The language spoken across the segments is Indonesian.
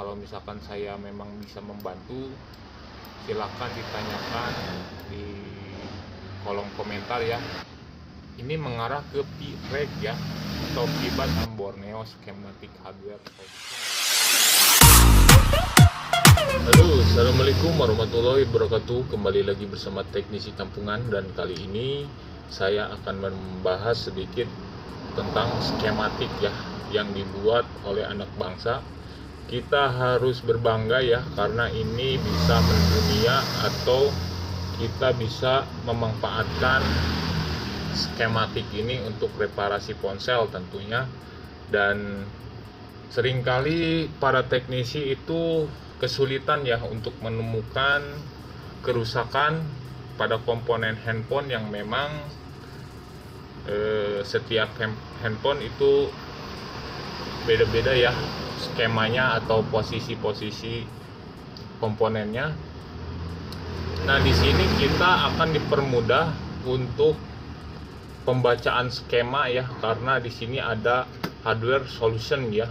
Kalau misalkan saya memang bisa membantu, silakan ditanyakan di kolom komentar ya. Ini mengarah ke P-Reg ya, atau Pibat Borneo Schematic Hardware. Halo, assalamualaikum warahmatullahi wabarakatuh. Kembali lagi bersama Teknisi Kampungan, dan kali ini saya akan membahas sedikit tentang skematik ya, yang dibuat oleh anak bangsa. Kita harus berbangga ya, karena ini bisa mendunia, atau kita bisa memanfaatkan skematik ini untuk reparasi ponsel tentunya. Dan seringkali para teknisi itu kesulitan ya untuk menemukan kerusakan pada komponen handphone yang memang setiap handphone itu beda-beda ya skemanya atau posisi-posisi komponennya. Nah, di sini kita akan dipermudah untuk pembacaan skema ya, karena di sini ada hardware solution ya.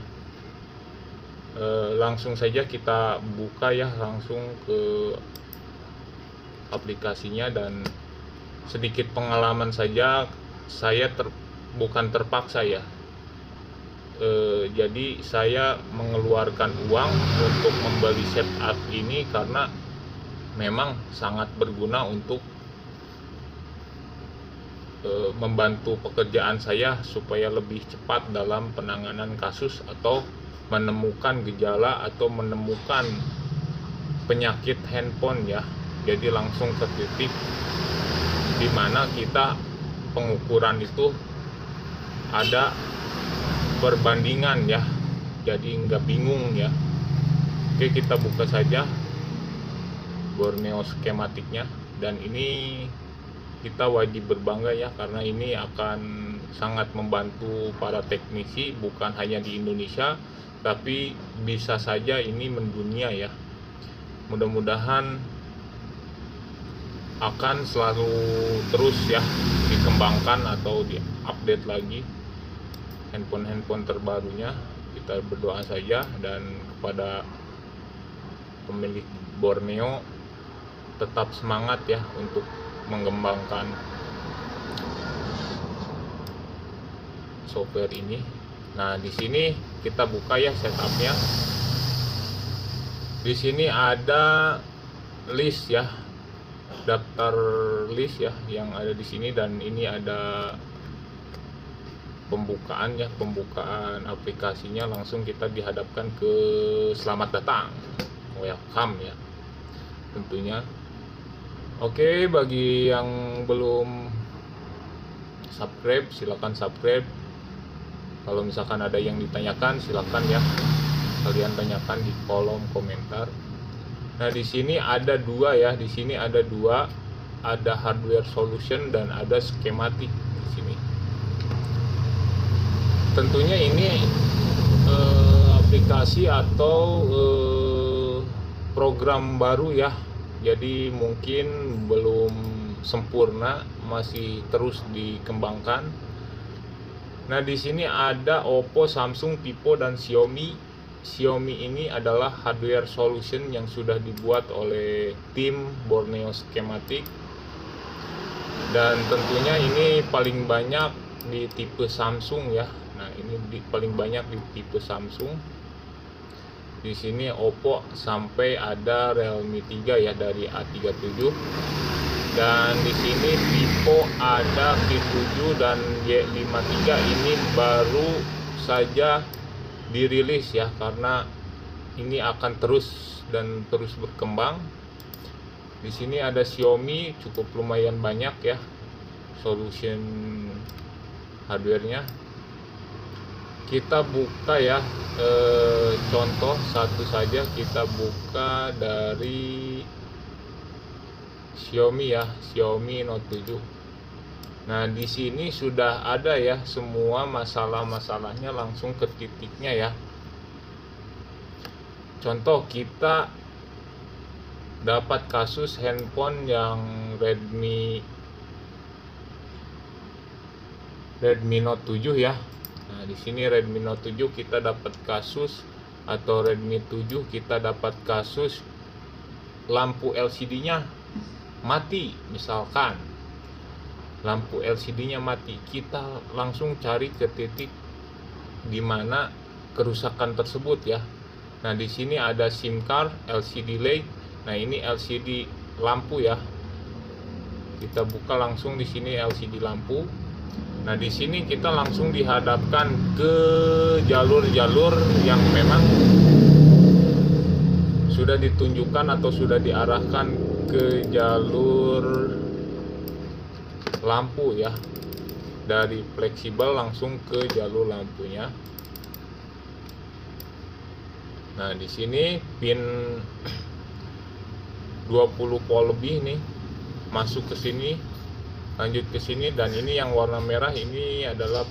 Langsung saja kita buka ya, langsung ke aplikasinya. Dan sedikit pengalaman saja, saya bukan terpaksa ya, jadi saya mengeluarkan uang untuk membeli setup ini karena memang sangat berguna untuk membantu pekerjaan saya supaya lebih cepat dalam penanganan kasus atau menemukan gejala atau menemukan penyakit handphone ya. Jadi langsung ke titik di mana kita pengukuran itu ada perbandingan ya, jadi nggak bingung ya. Oke, kita buka saja Borneo skematiknya, dan ini kita wajib berbangga ya, karena ini akan sangat membantu para teknisi bukan hanya di Indonesia, tapi bisa saja ini mendunia ya. Mudah-mudahan akan selalu terus ya dikembangkan atau diupdate lagi handphone terbarunya. Kita berdoa saja, dan kepada pemilik Borneo tetap semangat ya untuk mengembangkan software ini. Nah, di sini kita buka ya setupnya. Di sini ada list ya, daftar list ya yang ada di sini, dan ini ada pembukaan ya, pembukaan aplikasinya. Langsung kita dihadapkan ke selamat datang, welcome ya tentunya. Oke, bagi yang belum subscribe silakan subscribe. Kalau misalkan ada yang ditanyakan, silakan ya kalian tanyakan di kolom komentar. Nah, di sini ada dua ya, di sini ada dua, ada hardware solution dan ada skematik di sini. Tentunya ini aplikasi atau program baru ya, jadi mungkin belum sempurna, masih terus dikembangkan. Nah, di sini ada Oppo, Samsung, Vivo, dan Xiaomi. Xiaomi ini adalah hardware solution yang sudah dibuat oleh tim Borneo Schematic, dan tentunya ini paling banyak di tipe Samsung ya. Nah, ini paling banyak di tipe Samsung. Di sini Oppo sampai ada Realme 3 ya, dari A37. Dan di sini Vivo ada V7 dan Y53. Ini baru saja dirilis ya, karena ini akan terus dan terus berkembang. Di sini ada Xiaomi, cukup lumayan banyak ya solution hardware-nya. Kita buka ya, contoh satu saja, kita buka dari Xiaomi ya, Xiaomi Note 7. Nah, di sini sudah ada ya semua masalah-masalahnya, langsung ke titiknya ya. Contoh, kita dapat kasus handphone yang Redmi Note 7 ya. Nah, di sini Redmi Note 7 kita dapat kasus atau Redmi 7 kita dapat kasus lampu LCD-nya mati. Misalkan lampu LCD-nya mati, kita langsung cari ke titik di mana kerusakan tersebut ya. Nah, di sini ada SIM card, LCD light. Nah, ini LCD lampu ya. Kita buka langsung di sini LCD lampu. Nah, di sini kita langsung dihadapkan ke jalur-jalur yang memang sudah ditunjukkan atau sudah diarahkan ke jalur lampu ya. Dari fleksibel langsung ke jalur lampunya. Nah, di sini pin 20 volt lebih nih masuk ke sini, lanjut ke sini, dan ini yang warna merah ini adalah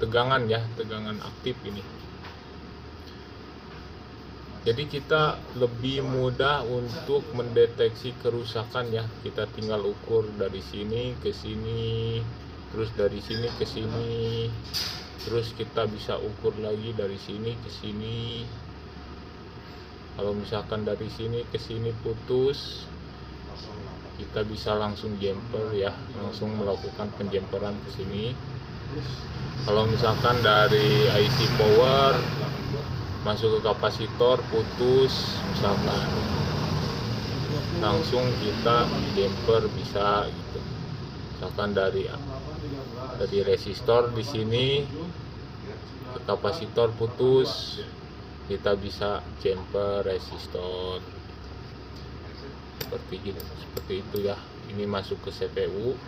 tegangan ya, tegangan aktif ini. Jadi kita lebih mudah untuk mendeteksi kerusakan ya. Kita tinggal ukur dari sini ke sini, terus dari sini ke sini, terus kita bisa ukur lagi dari sini ke sini. Kalau misalkan dari sini ke sini putus, kita bisa langsung jumper ya, langsung melakukan penjumperan ke sini. Kalau misalkan dari IC power masuk ke kapasitor putus, misalkan langsung kita jumper bisa gitu. Misalkan dari resistor di sini ke kapasitor putus, kita bisa jumper resistor seperti itu ya. Ini masuk ke CPU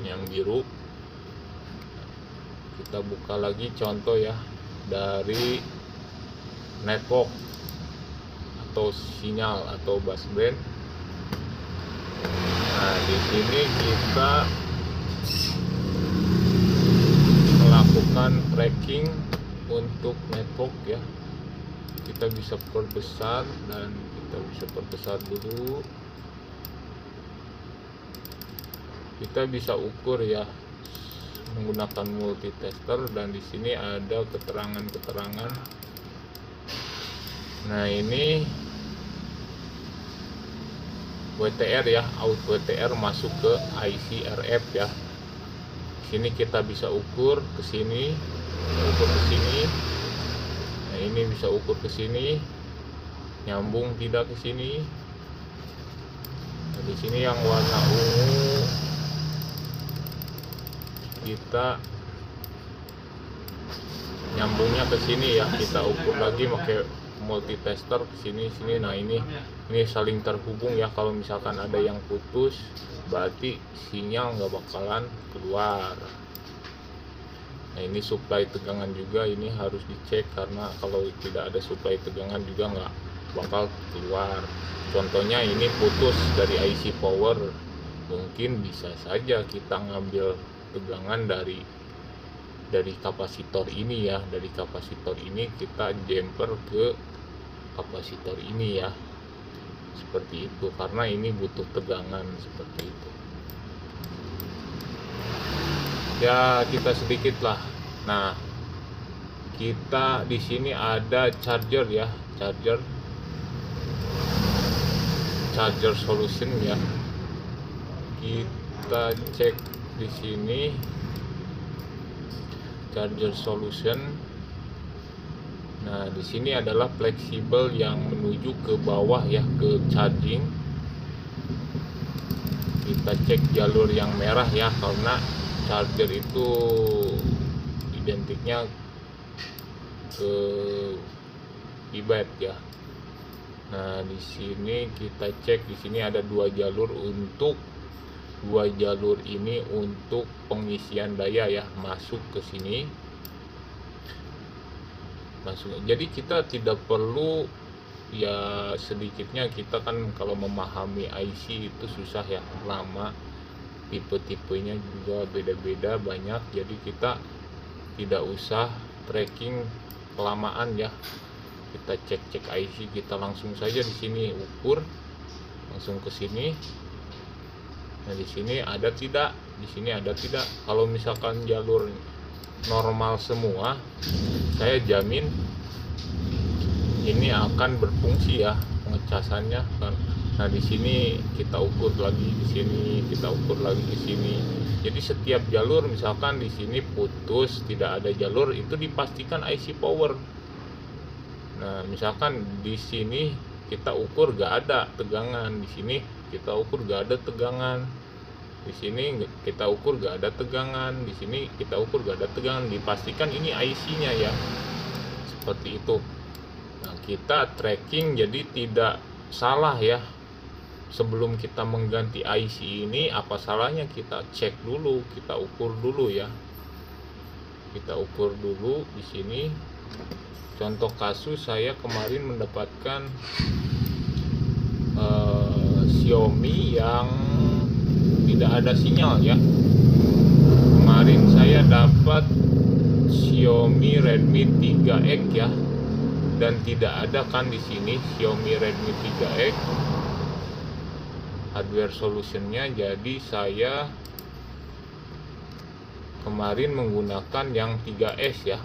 yang biru. Kita buka lagi contoh ya dari network atau sinyal atau busband. Nah, di sini kita melakukan tracking untuk network ya. Kita bisa perbesar, dan kita bisa perbesar dulu. Kita bisa ukur ya menggunakan multitester, dan di sini ada keterangan-keterangan. Nah, ini WTR ya, out WTR masuk ke IC RF ya. Sini kita bisa ukur ke sini, ukur ke sini. Nah, ini bisa ukur ke sini, nyambung tidak ke sini. Nah, di sini yang warna ungu kita nyambungnya ke sini ya. Kita ukur lagi pakai multitester ke sini sini. Nah, ini saling terhubung ya. Kalau misalkan ada yang putus, berarti sinyal nggak bakalan keluar. Nah, ini supply tegangan juga, ini harus dicek, karena kalau tidak ada supply tegangan juga nggak bakal keluar. Contohnya ini putus dari IC power, mungkin bisa saja kita ngambil tegangan dari kapasitor ini ya. Dari kapasitor ini kita jumper ke kapasitor ini ya, seperti itu, karena ini butuh tegangan seperti itu ya. Kita sedikit lah. Nah, kita di sini ada charger ya, charger solution ya. Kita cek di sini charger solution. Nah, di sini adalah fleksibel yang menuju ke bawah ya, ke charging. Kita cek jalur yang merah ya, karena charger itu identiknya ke IBAT ya. Nah, di sini kita cek, di sini ada dua jalur ini untuk pengisian daya ya, masuk ke sini. Jadi kita tidak perlu ya, sedikitnya kita kan kalau memahami IC itu susah ya, lama, tipe-tipenya juga beda-beda banyak. Jadi kita tidak usah tracking kelamaan ya. Kita cek IC, kita langsung saja di sini ukur, langsung ke sini. Nah, di sini ada tidak, di sini ada tidak. Kalau misalkan jalur normal semua, saya jamin ini akan berfungsi ya pengecasannya kan. Nah, di sini kita ukur lagi, di sini kita ukur lagi, di sini. Jadi setiap jalur, misalkan di sini putus, tidak ada jalur, itu dipastikan IC power. Nah, misalkan di sini kita ukur gak ada tegangan, di sini kita ukur gak ada tegangan, di sini kita ukur gak ada tegangan, di sini kita ukur gak ada tegangan, dipastikan ini IC-nya ya. Seperti itu. Nah, kita tracking jadi tidak salah ya. Sebelum kita mengganti IC ini, apa salahnya kita cek dulu, kita ukur dulu ya. Kita ukur dulu di sini. Contoh kasus, saya kemarin mendapatkan Xiaomi yang tidak ada sinyal ya. Kemarin saya dapat Xiaomi Redmi 3X ya, dan tidak ada kan di sini Xiaomi Redmi 3X hardware solutionnya. Jadi saya kemarin menggunakan yang 3S ya.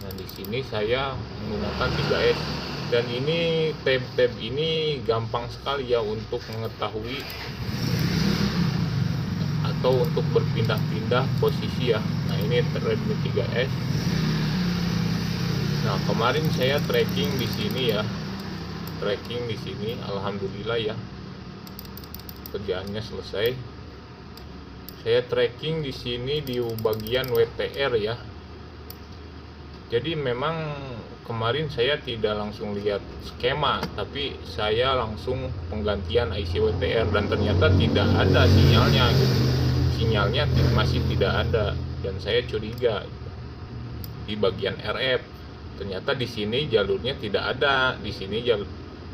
Nah, di sini saya menggunakan 3S, dan ini tab-tab ini gampang sekali ya untuk mengetahui atau untuk berpindah-pindah posisi ya. Nah, ini Redmi 3S. Nah, kemarin saya tracking di sini ya. Tracking di sini, alhamdulillah ya. Kerjaannya selesai. Saya tracking di sini di bagian WTR ya. Jadi memang kemarin saya tidak langsung lihat skema, tapi saya langsung penggantian IC WTR, dan ternyata tidak ada sinyalnya gitu. Sinyalnya masih tidak ada, dan saya curiga di bagian RF. Ternyata di sini jalurnya tidak ada, di sini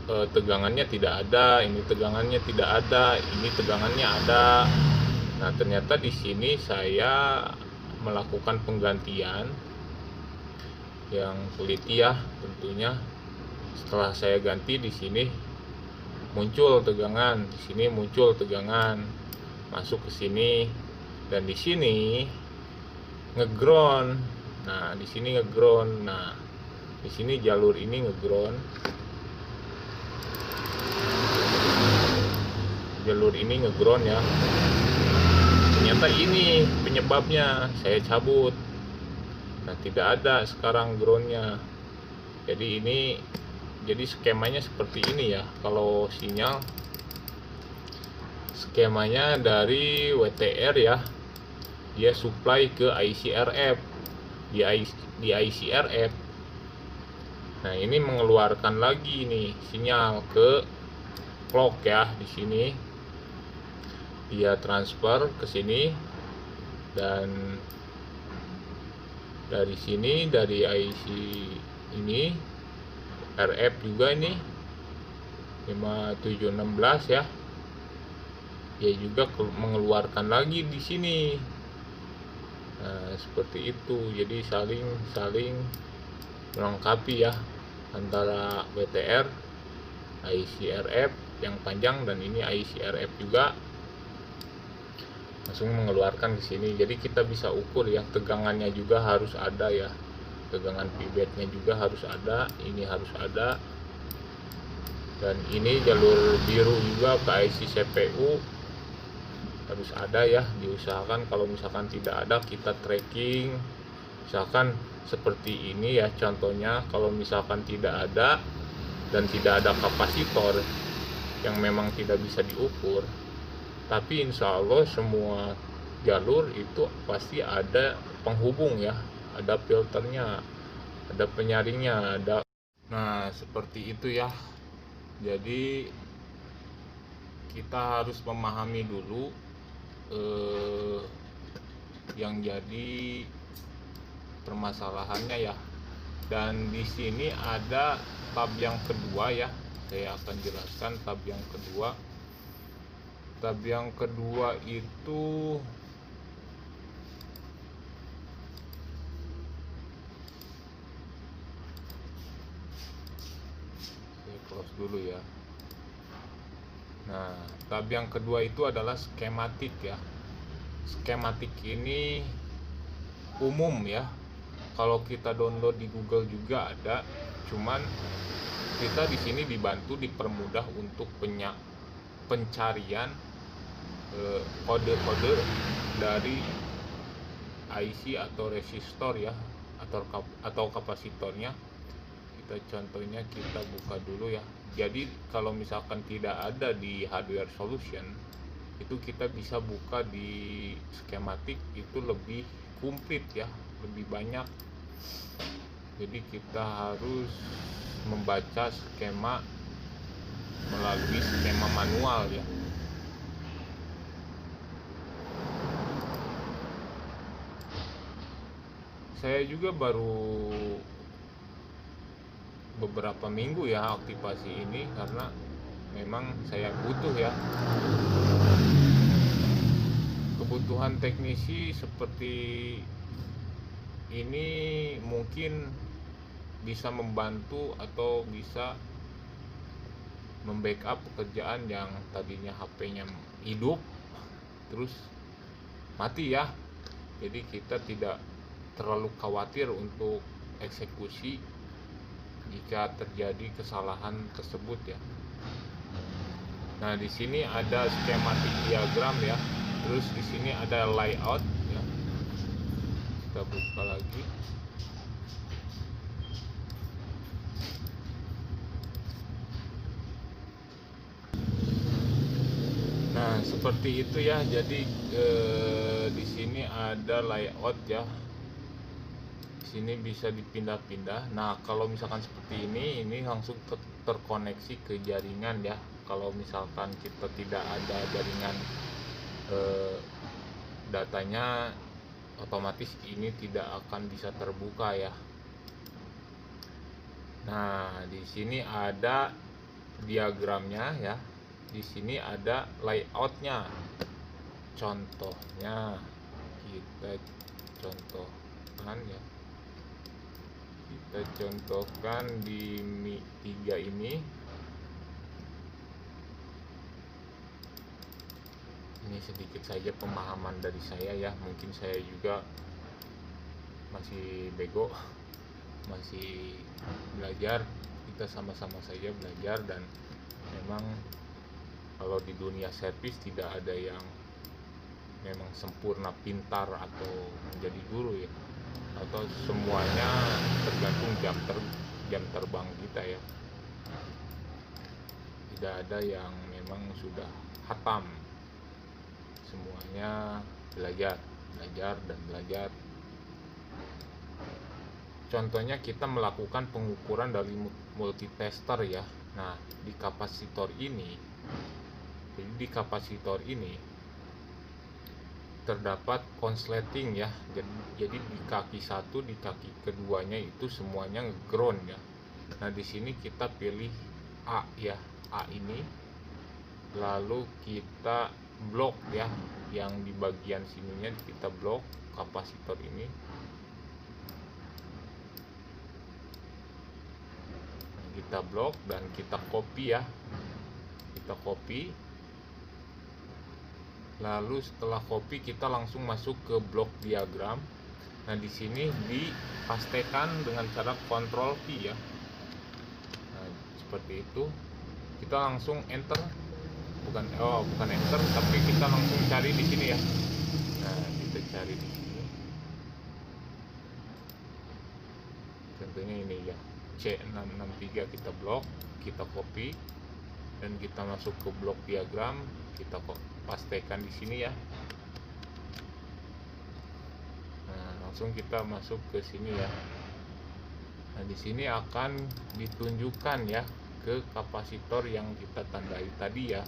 tegangannya tidak ada, ini tegangannya tidak ada, ini tegangannya ada. Nah, ternyata di sini saya melakukan penggantian yang teliti ya tentunya. Setelah saya ganti, di sini muncul tegangan, di sini muncul tegangan, masuk ke sini, dan di sini ngeground. Nah, di sini ngeground. Nah, di sini jalur ini ngeground. Jalur ini ngeground ya. Ternyata ini penyebabnya, saya cabut. Nah, tidak ada sekarang groundnya. Jadi skemanya seperti ini ya. Kalau sinyal, skemanya dari WTR ya, dia supply ke IC RF. Di IC RF. Nah, ini mengeluarkan lagi nih sinyal ke clock ya. Di sini dia transfer ke sini, dan dari sini, dari IC ini RF juga ini 5716 ya, dia juga mengeluarkan lagi di sini. Nah, seperti itu. Jadi saling melengkapi ya, antara WTR, IC RF yang panjang, dan ini IC RF juga langsung mengeluarkan ke sini. Jadi kita bisa ukur ya, tegangannya juga harus ada ya, tegangan pivotnya juga harus ada, ini harus ada, dan ini jalur biru juga ke IC CPU harus ada ya. Diusahakan kalau misalkan tidak ada, kita tracking. Misalkan seperti ini ya contohnya, kalau misalkan tidak ada dan tidak ada kapasitor yang memang tidak bisa diukur, tapi insya Allah semua jalur itu pasti ada penghubung ya, ada filternya, ada penyaringnya, ada. Nah, seperti itu ya. Jadi kita harus memahami dulu yang jadi permasalahannya ya. Dan di sini ada tab yang kedua ya, saya akan jelaskan tab yang kedua. Tab yang kedua itu saya close dulu ya. Nah, tab yang kedua itu adalah skematik ya. Skematik ini umum ya. Kalau kita download di Google juga ada, cuman kita di sini dipermudah untuk pencarian kode-kode dari IC atau resistor ya, atau kapasitornya. Contohnya kita buka dulu ya. Jadi kalau misalkan tidak ada di hardware solution, itu kita bisa buka di skematik, itu lebih komplit ya, lebih banyak. Jadi kita harus membaca skema melalui skema manual ya. Saya juga baru beberapa minggu ya aktivasi ini, karena memang saya butuh ya. Kebutuhan teknisi seperti ini mungkin bisa membantu atau bisa membackup pekerjaan yang tadinya HP-nya hidup terus mati ya. Jadi kita tidak terlalu khawatir untuk eksekusi jika terjadi kesalahan tersebut ya. Nah, di sini ada skematik diagram ya. Terus di sini ada layout ya. Kita buka lagi. Nah, seperti itu ya. Jadi di sini ada layout ya. Sini bisa dipindah-pindah. Nah, kalau misalkan seperti ini langsung terkoneksi ke jaringan ya. Kalau misalkan kita tidak ada jaringan, datanya otomatis ini tidak akan bisa terbuka ya. Nah, di sini ada diagramnya ya. Di sini ada layoutnya. Contohnya kita contohkan ya. Kita contohkan di Mi 3 ini. Ini sedikit saja pemahaman dari saya ya. Mungkin saya juga masih bego, masih belajar. Kita sama-sama saja belajar, dan memang kalau di dunia servis tidak ada yang memang sempurna pintar atau menjadi guru ya. Atau semuanya tergantung jam terbang kita ya. Tidak ada yang memang sudah hatam. Semuanya belajar dan belajar. Contohnya kita melakukan pengukuran dari multitester ya. Nah, di kapasitor ini terdapat konsleting ya. Jadi di kaki satu, di kaki keduanya itu semuanya ground ya. Nah, di sini kita pilih A ya, A ini. Lalu kita blok ya, yang di bagian sininya kita blok kapasitor ini. Kita blok dan kita copy ya. Kita copy. Lalu setelah copy kita langsung masuk ke blok diagram. Nah, di sini dipastekan dengan cara Ctrl V ya. Nah, seperti itu. Kita langsung enter. Bukan enter, tapi kita langsung cari di sini ya. Nah, kita cari di sini. Contohnya ini ya. C663 kita blok, kita copy, dan kita masuk ke blok diagram, kita pastekan di sini ya. Nah, langsung kita masuk ke sini ya. Nah, di sini akan ditunjukkan ya ke kapasitor yang kita tandai tadi ya.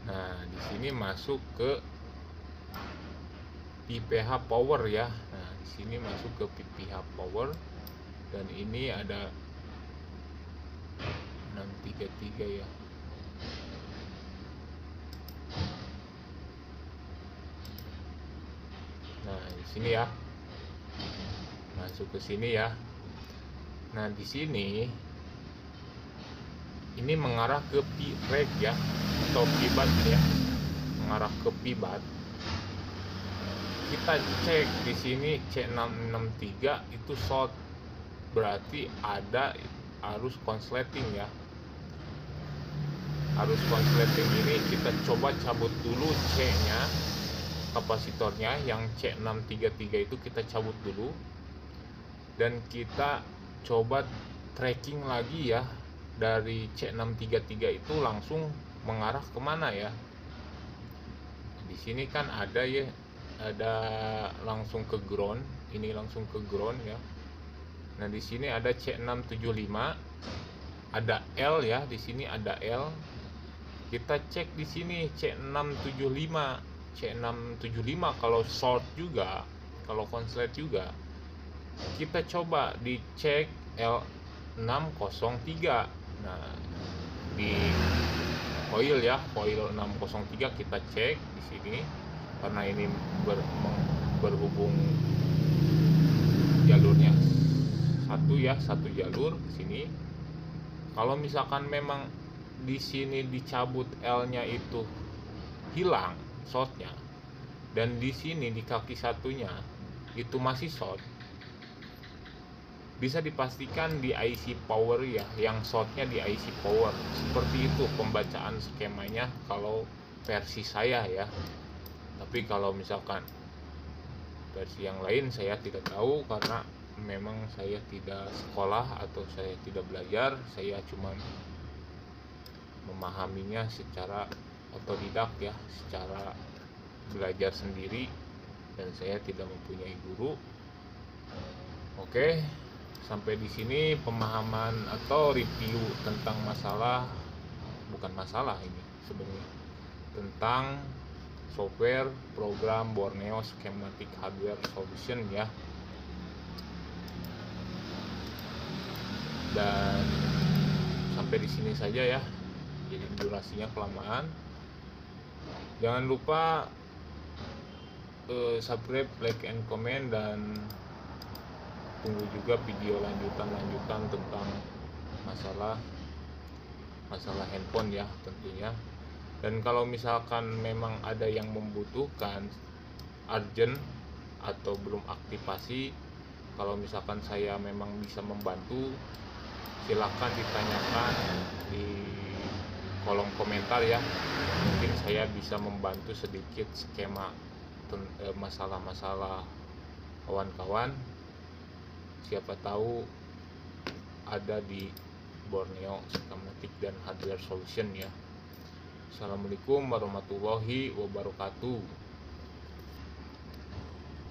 Nah, di sini masuk ke PPH power ya. Nah, di sini masuk ke PPH power, dan ini ada 633 ya. Nah, di sini ya. Masuk ke sini ya. Nah, di sini ini mengarah ke P-reg ya, atau pibat ya. Mengarah ke pibat. kita cek di sini C663 itu short, berarti ada arus konsleting ya. Arus konsleting ini kita coba cabut dulu C-nya, kapasitornya yang C633 itu kita cabut dulu, dan kita coba tracking lagi ya, dari C633 itu langsung mengarah kemana ya. Di sini kan ada ya, ada langsung ke ground, ini langsung ke ground ya. Nah di sini ada C675, ada L ya, di sini ada L. Kita cek di sini C675. C675 kalau short juga, kalau konslet juga, kita coba dicek L603. Nah di coil ya, coil 603 kita cek di sini, karena ini berhubung jalurnya satu jalur ke sini. Kalau misalkan memang di sini dicabut L-nya itu hilang shortnya, dan di sini di kaki satunya itu masih short, bisa dipastikan di IC power ya, yang shortnya di IC power. Seperti itu pembacaan skemanya kalau versi saya ya. Tapi kalau misalkan versi yang lain saya tidak tahu, karena memang saya tidak sekolah atau saya tidak belajar, saya cuma memahaminya secara otodidak ya, secara belajar sendiri, dan saya tidak mempunyai guru. Oke, sampai di sini pemahaman atau review tentang bukan masalah ini sebenarnya, tentang software program Borneo Schematic Hardware Solution ya. Dan sampai di sini saja ya, jadi durasinya kelamaan. Jangan lupa subscribe, like, and comment, dan tunggu juga video lanjutan tentang masalah handphone ya tentunya. Dan kalau misalkan memang ada yang membutuhkan urgent atau belum aktivasi, kalau misalkan saya memang bisa membantu, silahkan ditanyakan di kolom komentar ya. Mungkin saya bisa membantu sedikit skema masalah-masalah kawan-kawan. Siapa tahu ada di Borneo Schematic dan Hardware Solution ya. Assalamualaikum warahmatullahi wabarakatuh.